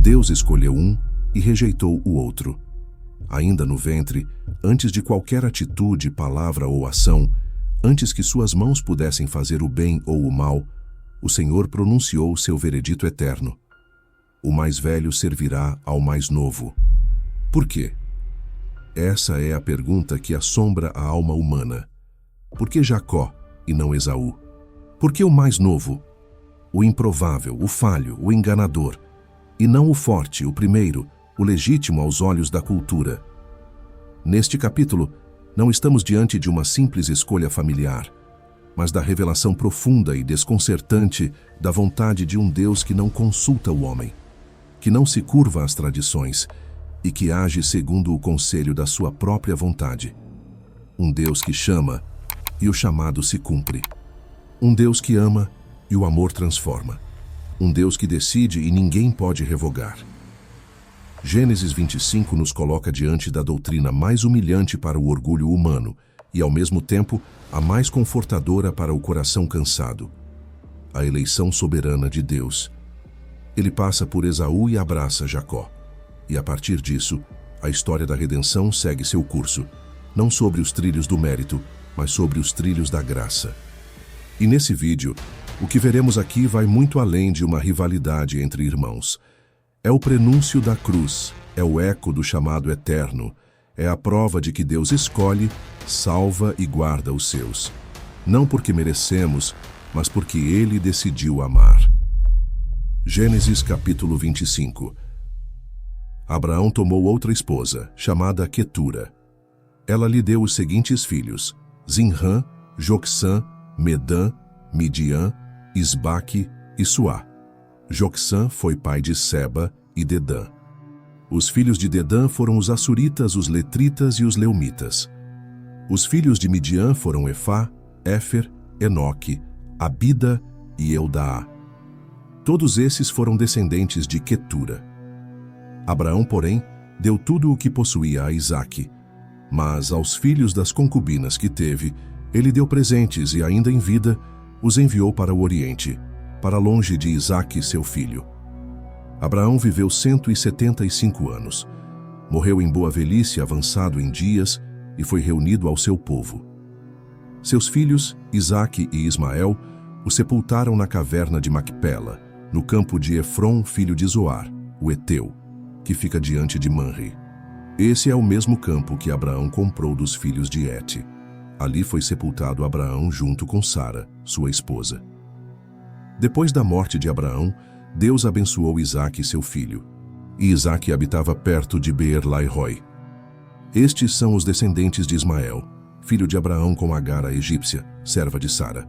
Deus escolheu um e rejeitou o outro. Ainda no ventre, antes de qualquer atitude, palavra ou ação, antes que suas mãos pudessem fazer o bem ou o mal, o Senhor pronunciou seu veredito eterno: o mais velho servirá ao mais novo. Por quê? Essa é a pergunta que assombra a alma humana. Por que Jacó e não Esaú? Por que o mais novo? O improvável, o falho, o enganador, e não o forte, o primeiro, o legítimo aos olhos da cultura. Neste capítulo, não estamos diante de uma simples escolha familiar, mas da revelação profunda e desconcertante da vontade de um Deus que não consulta o homem, que não se curva às tradições e que age segundo o conselho da sua própria vontade. Um Deus que chama e o chamado se cumpre. Um Deus que ama e o amor transforma. Um Deus que decide e ninguém pode revogar. Gênesis 25 nos coloca diante da doutrina mais humilhante para o orgulho humano e, ao mesmo tempo, a mais confortadora para o coração cansado: a eleição soberana de Deus. Ele passa por Esaú e abraça Jacó. E, a partir disso, a história da redenção segue seu curso, não sobre os trilhos do mérito, mas sobre os trilhos da graça. E nesse vídeo, o que veremos aqui vai muito além de uma rivalidade entre irmãos. É o prenúncio da cruz, é o eco do chamado eterno, é a prova de que Deus escolhe, salva e guarda os seus. Não porque merecemos, mas porque Ele decidiu amar. Gênesis capítulo 25. Abraão tomou outra esposa, chamada Quetura. Ela lhe deu os seguintes filhos: Zinrã, Jocsã, Medã, Midian, Isbaque e Suá. Jocsã foi pai de Seba e Dedã. Os filhos de Dedã foram os Assuritas, os Letritas e os Leumitas. Os filhos de Midian foram Efá, Éfer, Enoque, Abida e Eldaá. Todos esses foram descendentes de Quetura. Abraão, porém, deu tudo o que possuía a Isaque, mas aos filhos das concubinas que teve, ele deu presentes e, ainda em vida, os enviou para o Oriente, para longe de Isaque, seu filho. Abraão viveu 175 anos. Morreu em boa velhice, avançado em dias, e foi reunido ao seu povo. Seus filhos, Isaque e Ismael, o sepultaram na caverna de Macpela, no campo de Efron, filho de Zoar, o Eteu, que fica diante de Manre. Esse é o mesmo campo que Abraão comprou dos filhos de Et. Ali foi sepultado Abraão junto com Sara, sua esposa. Depois da morte de Abraão, Deus abençoou Isaque, seu filho. E Isaque habitava perto de Beer-lai-roi. Estes são os descendentes de Ismael, filho de Abraão com Agar, a egípcia, serva de Sara.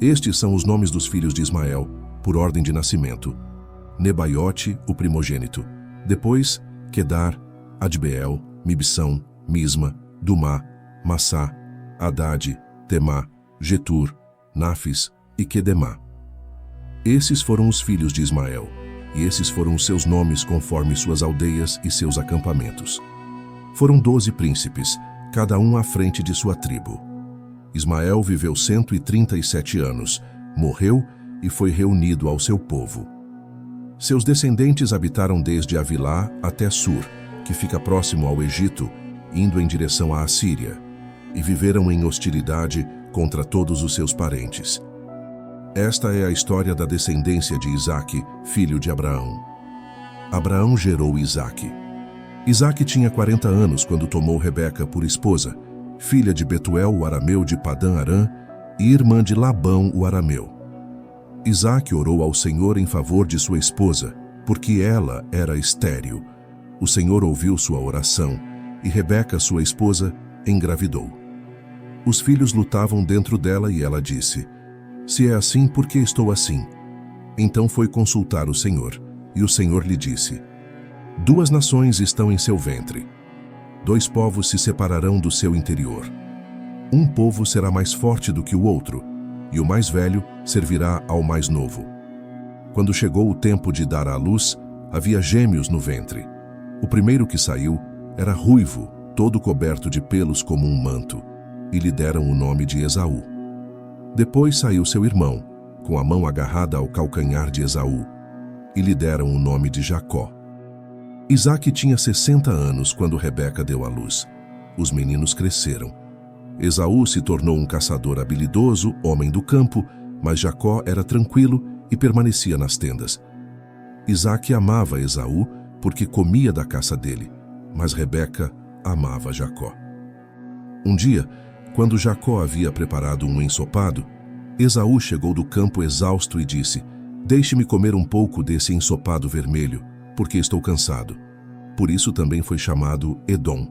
Estes são os nomes dos filhos de Ismael, por ordem de nascimento: Nebaiote, o primogênito. Depois, Quedar, Adbeel, Mibsão, Misma, Dumá, Massá, Hadade, Temá, Getur, Nafis e Quedemá. Esses foram os filhos de Ismael, e esses foram os seus nomes conforme suas aldeias e seus acampamentos. Foram 12 príncipes, cada um à frente de sua tribo. Ismael viveu 137 anos, morreu e foi reunido ao seu povo. Seus descendentes habitaram desde Avilá até Sur, que fica próximo ao Egito, indo em direção à Assíria, e viveram em hostilidade contra todos os seus parentes. Esta é a história da descendência de Isaque, filho de Abraão. Abraão gerou Isaque. Isaque tinha 40 anos quando tomou Rebeca por esposa, filha de Betuel, o arameu de Padã-Arã, e irmã de Labão, o arameu. Isaque orou ao Senhor em favor de sua esposa, porque ela era estéril. O Senhor ouviu sua oração, e Rebeca, sua esposa, engravidou. Os filhos lutavam dentro dela e ela disse: "Se é assim, por que estou assim?" Então foi consultar o Senhor, e o Senhor lhe disse: "2 nações estão em seu ventre. 2 povos se separarão do seu interior. Um povo será mais forte do que o outro, e o mais velho servirá ao mais novo." Quando chegou o tempo de dar à luz, havia gêmeos no ventre. O primeiro que saiu era ruivo, todo coberto de pelos como um manto, e lhe deram o nome de Esaú. Depois saiu seu irmão, com a mão agarrada ao calcanhar de Esaú. e lhe deram o nome de Jacó. Isaque tinha 60 anos quando Rebeca deu à luz. Os meninos cresceram. Esaú se tornou um caçador habilidoso, homem do campo, mas Jacó era tranquilo e permanecia nas tendas. Isaque amava Esaú porque comia da caça dele, mas Rebeca amava Jacó. Um dia, quando Jacó havia preparado um ensopado, Esaú chegou do campo exausto e disse: "Deixe-me comer um pouco desse ensopado vermelho, porque estou cansado." Por isso também foi chamado Edom.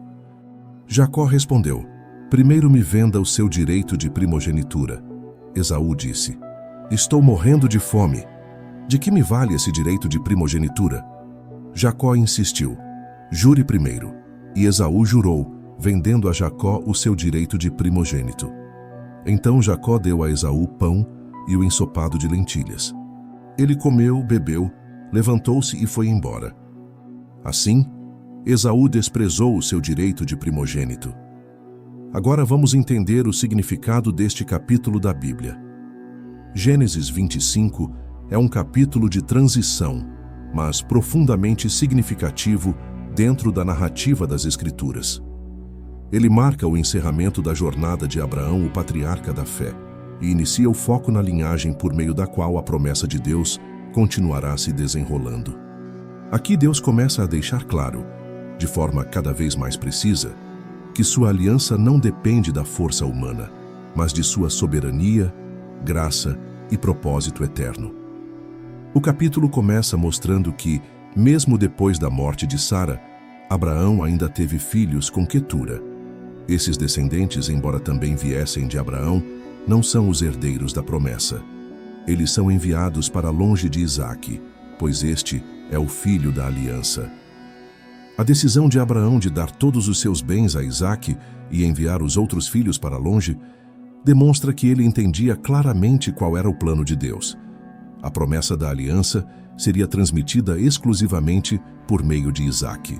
Jacó respondeu: "Primeiro me venda o seu direito de primogenitura." Esaú disse: "Estou morrendo de fome. De que me vale esse direito de primogenitura?" Jacó insistiu: "Jure primeiro." E Esaú jurou, vendendo a Jacó o seu direito de primogênito. Então Jacó deu a Esaú pão e o ensopado de lentilhas. Ele comeu, bebeu, levantou-se e foi embora. Assim, Esaú desprezou o seu direito de primogênito. Agora vamos entender o significado deste capítulo da Bíblia. Gênesis 25 é um capítulo de transição, mas profundamente significativo dentro da narrativa das Escrituras. Ele marca o encerramento da jornada de Abraão, o patriarca da fé, e inicia o foco na linhagem por meio da qual a promessa de Deus continuará se desenrolando. Aqui Deus começa a deixar claro, de forma cada vez mais precisa, que sua aliança não depende da força humana, mas de sua soberania, graça e propósito eterno. O capítulo começa mostrando que, mesmo depois da morte de Sara, Abraão ainda teve filhos com Quetura. Esses descendentes, embora também viessem de Abraão, não são os herdeiros da promessa. Eles são enviados para longe de Isaque, pois este é o filho da aliança. A decisão de Abraão de dar todos os seus bens a Isaque e enviar os outros filhos para longe demonstra que ele entendia claramente qual era o plano de Deus. A promessa da aliança seria transmitida exclusivamente por meio de Isaque.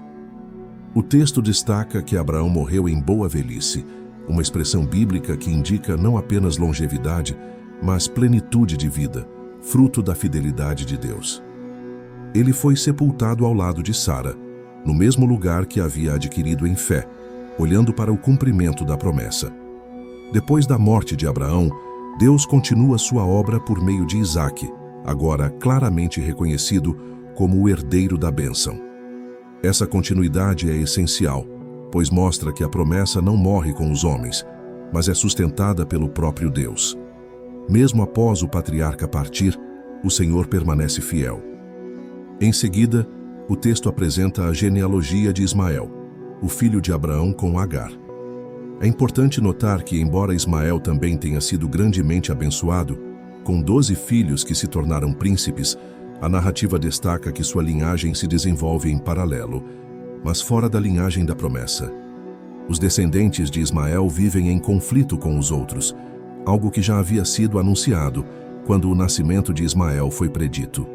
O texto destaca que Abraão morreu em boa velhice, uma expressão bíblica que indica não apenas longevidade, mas plenitude de vida, fruto da fidelidade de Deus. Ele foi sepultado ao lado de Sara, no mesmo lugar que havia adquirido em fé, olhando para o cumprimento da promessa. Depois da morte de Abraão, Deus continua sua obra por meio de Isaque, agora claramente reconhecido como o herdeiro da bênção. Essa continuidade é essencial, pois mostra que a promessa não morre com os homens, mas é sustentada pelo próprio Deus. Mesmo após o patriarca partir, o Senhor permanece fiel. Em seguida, o texto apresenta a genealogia de Ismael, o filho de Abraão com Agar. É importante notar que, embora Ismael também tenha sido grandemente abençoado, com 12 filhos que se tornaram príncipes, a narrativa destaca que sua linhagem se desenvolve em paralelo, mas fora da linhagem da promessa. Os descendentes de Ismael vivem em conflito com os outros, algo que já havia sido anunciado quando o nascimento de Ismael foi predito.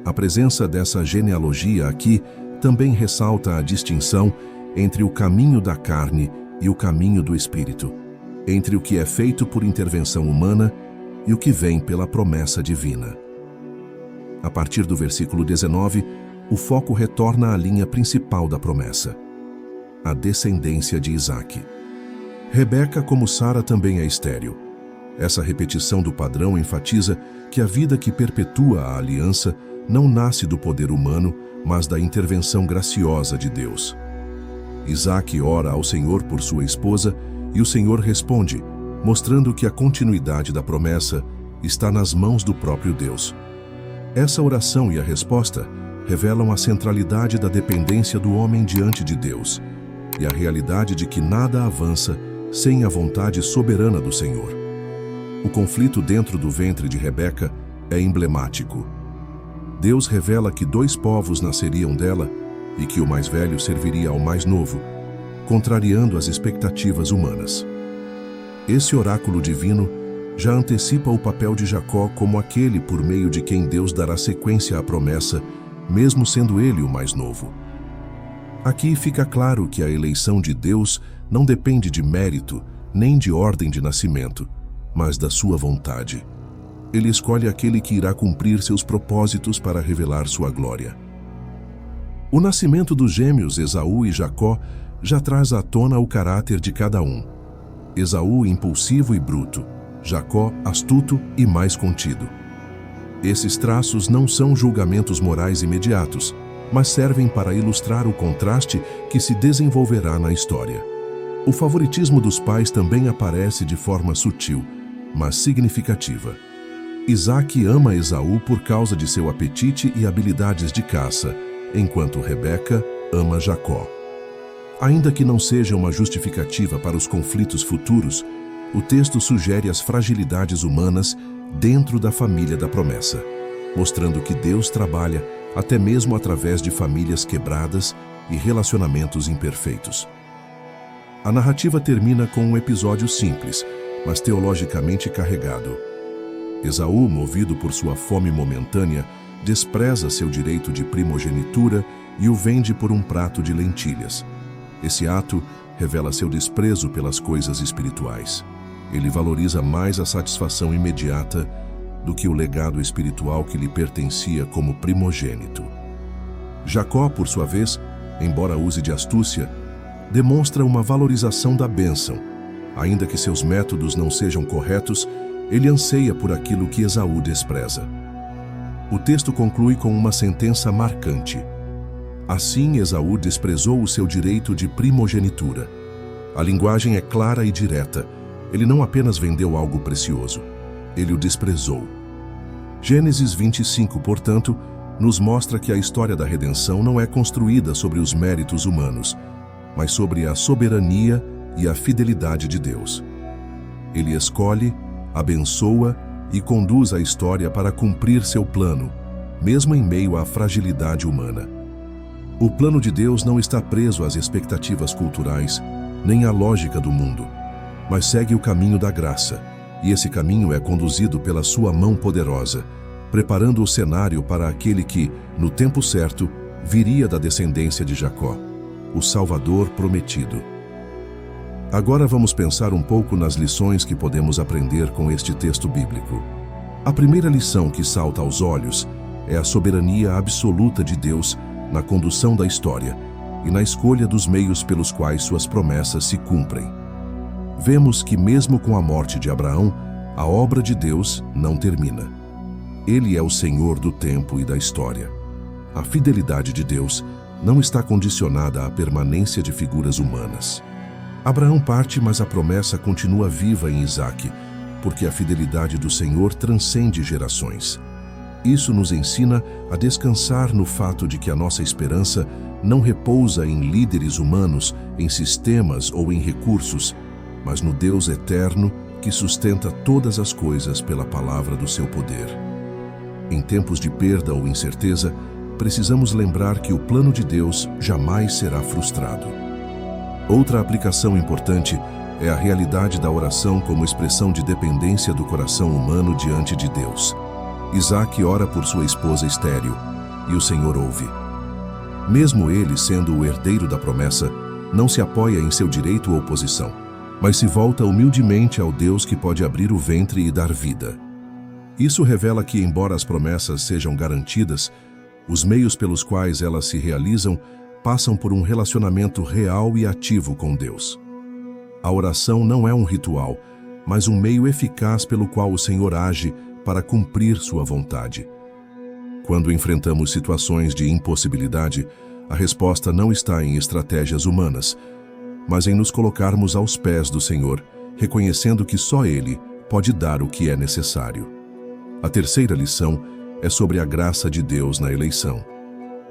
A presença dessa genealogia aqui também ressalta a distinção entre o caminho da carne e o caminho do espírito, entre o que é feito por intervenção humana e o que vem pela promessa divina. A partir do versículo 19, o foco retorna à linha principal da promessa, a descendência de Isaque. Rebeca, como Sara, também é estéril. Essa repetição do padrão enfatiza que a vida que perpetua a aliança não nasce do poder humano, mas da intervenção graciosa de Deus. Isaque ora ao Senhor por sua esposa e o Senhor responde, mostrando que a continuidade da promessa está nas mãos do próprio Deus. Essa oração e a resposta revelam a centralidade da dependência do homem diante de Deus e a realidade de que nada avança sem a vontade soberana do Senhor. O conflito dentro do ventre de Rebeca é emblemático. Deus revela que 2 povos nasceriam dela e que o mais velho serviria ao mais novo, contrariando as expectativas humanas. Esse oráculo divino já antecipa o papel de Jacó como aquele por meio de quem Deus dará sequência à promessa, mesmo sendo ele o mais novo. Aqui fica claro que a eleição de Deus não depende de mérito nem de ordem de nascimento, mas da sua vontade. ele escolhe aquele que irá cumprir seus propósitos para revelar sua glória. O nascimento dos gêmeos Esaú e Jacó já traz à tona o caráter de cada um. Esaú impulsivo e bruto, Jacó astuto e mais contido. Esses traços não são julgamentos morais imediatos, mas servem para ilustrar o contraste que se desenvolverá na história. O favoritismo dos pais também aparece de forma sutil, mas significativa. Isaac ama Esaú por causa de seu apetite e habilidades de caça, enquanto Rebeca ama Jacó. Ainda que não seja uma justificativa para os conflitos futuros, o texto sugere as fragilidades humanas dentro da família da promessa, mostrando que Deus trabalha até mesmo através de famílias quebradas e relacionamentos imperfeitos. A narrativa termina com um episódio simples, mas teologicamente carregado. Esaú, movido por sua fome momentânea, despreza seu direito de primogenitura e o vende por um prato de lentilhas. Esse ato revela seu desprezo pelas coisas espirituais. Ele valoriza mais a satisfação imediata do que o legado espiritual que lhe pertencia como primogênito. Jacó, por sua vez, embora use de astúcia, demonstra uma valorização da bênção. Ainda que seus métodos não sejam corretos, ele anseia por aquilo que Esaú despreza. O texto conclui com uma sentença marcante. Assim, Esaú desprezou o seu direito de primogenitura. A linguagem é clara e direta. Ele não apenas vendeu algo precioso, ele o desprezou. Gênesis 25, portanto, nos mostra que a história da redenção não é construída sobre os méritos humanos, mas sobre a soberania e a fidelidade de Deus. Ele escolhe, abençoa e conduz a história para cumprir seu plano, mesmo em meio à fragilidade humana. O plano de Deus não está preso às expectativas culturais, nem à lógica do mundo, mas segue o caminho da graça, e esse caminho é conduzido pela sua mão poderosa, preparando o cenário para aquele que, no tempo certo, viria da descendência de Jacó, o Salvador prometido. Agora vamos pensar um pouco nas lições que podemos aprender com este texto bíblico. A primeira lição que salta aos olhos é a soberania absoluta de Deus na condução da história e na escolha dos meios pelos quais suas promessas se cumprem. Vemos que mesmo com a morte de Abraão, a obra de Deus não termina. Ele é o Senhor do tempo e da história. A fidelidade de Deus não está condicionada à permanência de figuras humanas. Abraão parte, mas a promessa continua viva em Isaque, porque a fidelidade do Senhor transcende gerações. Isso nos ensina a descansar no fato de que a nossa esperança não repousa em líderes humanos, em sistemas ou em recursos, mas no Deus eterno que sustenta todas as coisas pela palavra do seu poder. Em tempos de perda ou incerteza, precisamos lembrar que o plano de Deus jamais será frustrado. Outra aplicação importante é a realidade da oração como expressão de dependência do coração humano diante de Deus. Isaque ora por sua esposa estéril, e o Senhor ouve. Mesmo ele, sendo o herdeiro da promessa, não se apoia em seu direito ou posição, mas se volta humildemente ao Deus que pode abrir o ventre e dar vida. Isso revela que, embora as promessas sejam garantidas, os meios pelos quais elas se realizam passam por um relacionamento real e ativo com Deus. A oração não é um ritual, mas um meio eficaz pelo qual o Senhor age para cumprir sua vontade. Quando enfrentamos situações de impossibilidade, a resposta não está em estratégias humanas, mas em nos colocarmos aos pés do Senhor, reconhecendo que só Ele pode dar o que é necessário. A terceira lição é sobre a graça de Deus na eleição.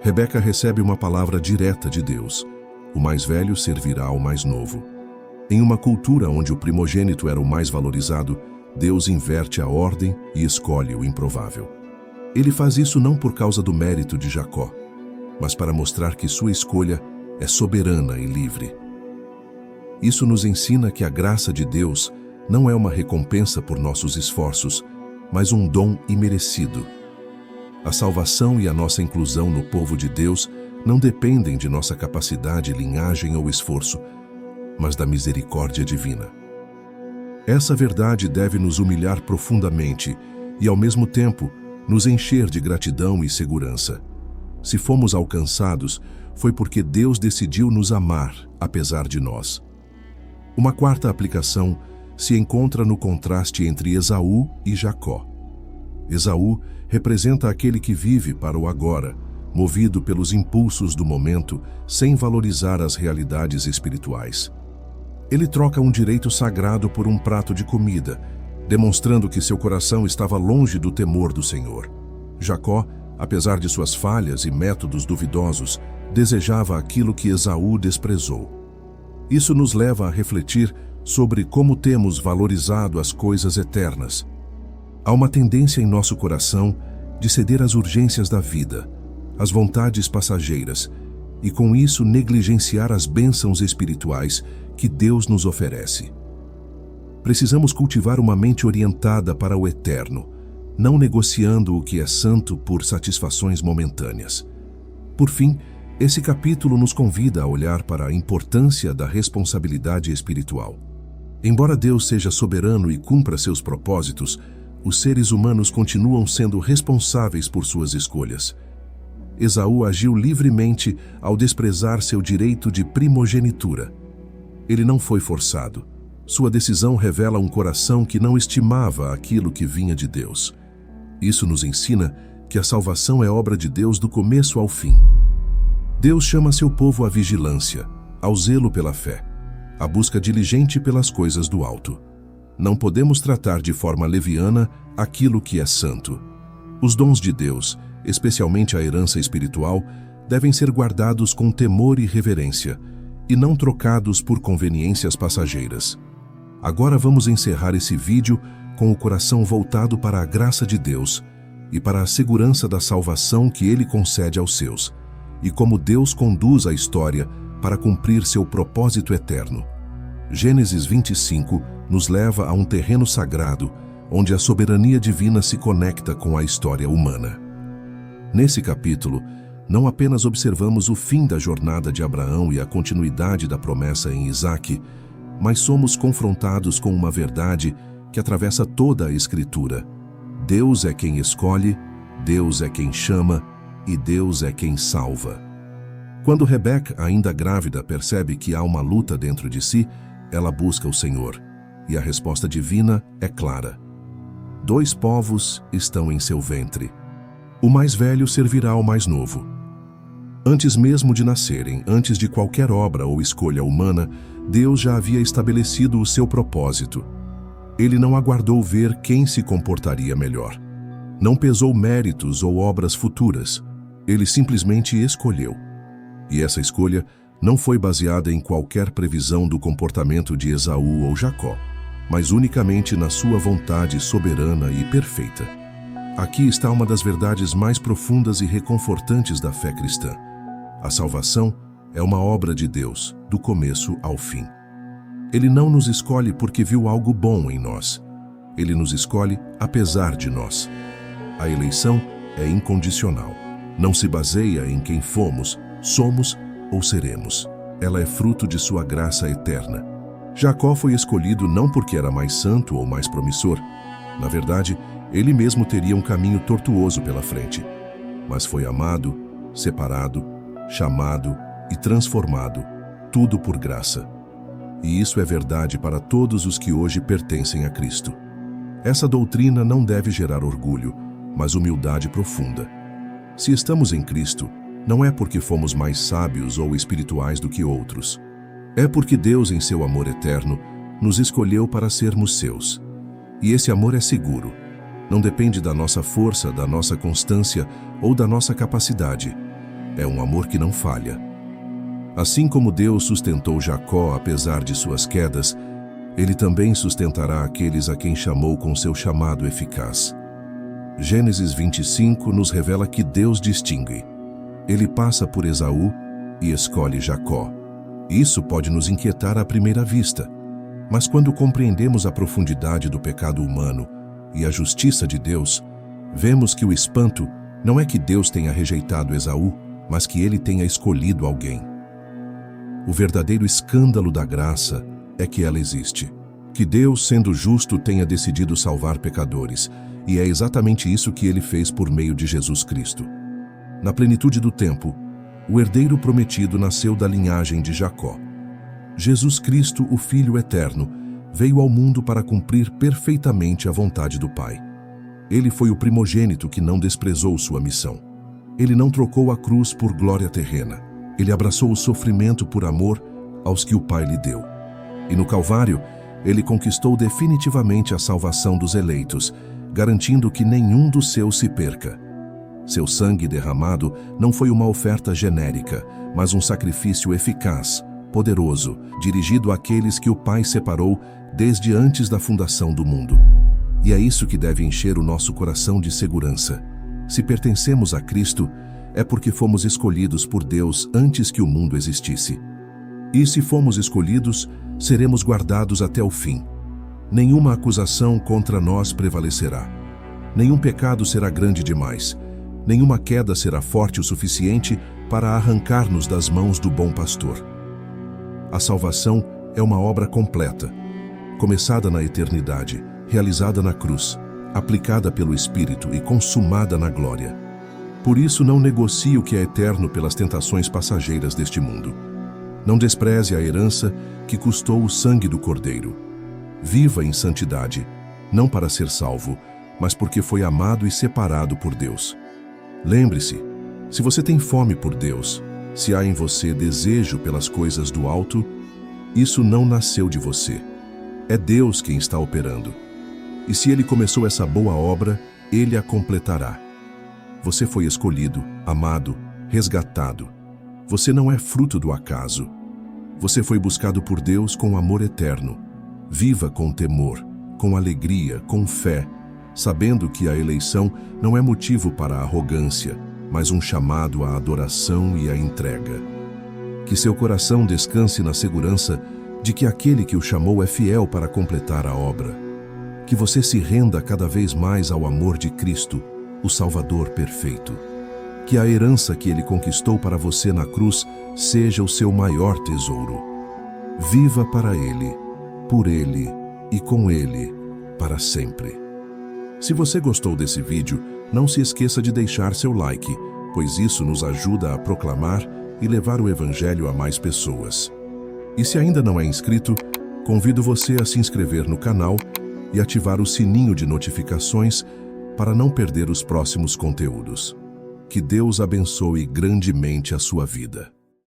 Rebeca recebe uma palavra direta de Deus: o mais velho servirá ao mais novo. Em uma cultura onde o primogênito era o mais valorizado, Deus inverte a ordem e escolhe o improvável. Ele faz isso não por causa do mérito de Jacó, mas para mostrar que sua escolha é soberana e livre. Isso nos ensina que a graça de Deus não é uma recompensa por nossos esforços, mas um dom imerecido. A salvação e a nossa inclusão no povo de Deus não dependem de nossa capacidade, linhagem ou esforço, mas da misericórdia divina. Essa verdade deve nos humilhar profundamente e, ao mesmo tempo, nos encher de gratidão e segurança. Se fomos alcançados, foi porque Deus decidiu nos amar, apesar de nós. Uma quarta aplicação se encontra no contraste entre Esaú e Jacó. Esaú representa aquele que vive para o agora, movido pelos impulsos do momento, sem valorizar as realidades espirituais. Ele troca um direito sagrado por um prato de comida, demonstrando que seu coração estava longe do temor do Senhor. Jacó, apesar de suas falhas e métodos duvidosos, desejava aquilo que Esaú desprezou. Isso nos leva a refletir sobre como temos valorizado as coisas eternas. Há uma tendência em nosso coração de ceder às urgências da vida, às vontades passageiras, e com isso negligenciar as bênçãos espirituais que Deus nos oferece. Precisamos cultivar uma mente orientada para o eterno, não negociando o que é santo por satisfações momentâneas. Por fim, esse capítulo nos convida a olhar para a importância da responsabilidade espiritual. Embora Deus seja soberano e cumpra seus propósitos, os seres humanos continuam sendo responsáveis por suas escolhas. Esaú agiu livremente ao desprezar seu direito de primogenitura. Ele não foi forçado. Sua decisão revela um coração que não estimava aquilo que vinha de Deus. Isso nos ensina que a salvação é obra de Deus do começo ao fim. Deus chama seu povo à vigilância, ao zelo pela fé, à busca diligente pelas coisas do alto. Não podemos tratar de forma leviana aquilo que é santo. Os dons de Deus, especialmente a herança espiritual, devem ser guardados com temor e reverência, e não trocados por conveniências passageiras. Agora vamos encerrar esse vídeo com o coração voltado para a graça de Deus e para a segurança da salvação que Ele concede aos seus, e como Deus conduz a história para cumprir seu propósito eterno. Gênesis 25 nos leva a um terreno sagrado, onde a soberania divina se conecta com a história humana. Nesse capítulo, não apenas observamos o fim da jornada de Abraão e a continuidade da promessa em Isaque, mas somos confrontados com uma verdade que atravessa toda a Escritura. Deus é quem escolhe, Deus é quem chama e Deus é quem salva. Quando Rebeca, ainda grávida, percebe que há uma luta dentro de si, ela busca o Senhor, e a resposta divina é clara. 2 povos estão em seu ventre. O mais velho servirá ao mais novo. Antes mesmo de nascerem, antes de qualquer obra ou escolha humana, Deus já havia estabelecido o seu propósito. Ele não aguardou ver quem se comportaria melhor. Não pesou méritos ou obras futuras. Ele simplesmente escolheu. E essa escolha não foi baseada em qualquer previsão do comportamento de Esaú ou Jacó, mas unicamente na sua vontade soberana e perfeita. Aqui está uma das verdades mais profundas e reconfortantes da fé cristã. A salvação é uma obra de Deus, do começo ao fim. Ele não nos escolhe porque viu algo bom em nós. Ele nos escolhe apesar de nós. A eleição é incondicional. Não se baseia em quem fomos, somos ou seremos. Ela é fruto de sua graça eterna. Jacó foi escolhido não porque era mais santo ou mais promissor. Na verdade, ele mesmo teria um caminho tortuoso pela frente. Mas foi amado, separado, chamado e transformado, tudo por graça. E isso é verdade para todos os que hoje pertencem a Cristo. Essa doutrina não deve gerar orgulho, mas humildade profunda. Se estamos em Cristo, não é porque fomos mais sábios ou espirituais do que outros. É porque Deus, em seu amor eterno, nos escolheu para sermos seus. E esse amor é seguro. Não depende da nossa força, da nossa constância ou da nossa capacidade. É um amor que não falha. Assim como Deus sustentou Jacó apesar de suas quedas, Ele também sustentará aqueles a quem chamou com seu chamado eficaz. Gênesis 25 nos revela que Deus distingue. Ele passa por Esaú e escolhe Jacó. Isso pode nos inquietar à primeira vista, mas quando compreendemos a profundidade do pecado humano e a justiça de Deus, vemos que o espanto não é que Deus tenha rejeitado Esaú, mas que ele tenha escolhido alguém. O verdadeiro escândalo da graça é que ela existe. Que Deus, sendo justo, tenha decidido salvar pecadores, e é exatamente isso que ele fez por meio de Jesus Cristo. Na plenitude do tempo, o herdeiro prometido nasceu da linhagem de Jacó. Jesus Cristo, o Filho eterno, veio ao mundo para cumprir perfeitamente a vontade do Pai. Ele foi o primogênito que não desprezou sua missão. Ele não trocou a cruz por glória terrena. Ele abraçou o sofrimento por amor aos que o Pai lhe deu. E no Calvário, ele conquistou definitivamente a salvação dos eleitos, garantindo que nenhum dos seus se perca. Seu sangue derramado não foi uma oferta genérica, mas um sacrifício eficaz, poderoso, dirigido àqueles que o Pai separou desde antes da fundação do mundo. E é isso que deve encher o nosso coração de segurança. Se pertencemos a Cristo, é porque fomos escolhidos por Deus antes que o mundo existisse. E se fomos escolhidos, seremos guardados até o fim. Nenhuma acusação contra nós prevalecerá. Nenhum pecado será grande demais. Nenhuma queda será forte o suficiente para arrancar-nos das mãos do bom pastor. A salvação é uma obra completa, começada na eternidade, realizada na cruz, aplicada pelo Espírito e consumada na glória. Por isso não negocie o que é eterno pelas tentações passageiras deste mundo. Não despreze a herança que custou o sangue do Cordeiro. Viva em santidade, não para ser salvo, mas porque foi amado e separado por Deus. Lembre-se, se você tem fome por Deus, se há em você desejo pelas coisas do alto, isso não nasceu de você. É Deus quem está operando. E se Ele começou essa boa obra, Ele a completará. Você foi escolhido, amado, resgatado. Você não é fruto do acaso. Você foi buscado por Deus com amor eterno. Viva com temor, com alegria, com fé, sabendo que a eleição não é motivo para a arrogância, mas um chamado à adoração e à entrega. Que seu coração descanse na segurança de que aquele que o chamou é fiel para completar a obra. Que você se renda cada vez mais ao amor de Cristo, o Salvador perfeito. Que a herança que Ele conquistou para você na cruz seja o seu maior tesouro. Viva para Ele, por Ele e com Ele, para sempre. Se você gostou desse vídeo, não se esqueça de deixar seu like, pois isso nos ajuda a proclamar e levar o Evangelho a mais pessoas. E se ainda não é inscrito, convido você a se inscrever no canal e ativar o sininho de notificações para não perder os próximos conteúdos. Que Deus abençoe grandemente a sua vida.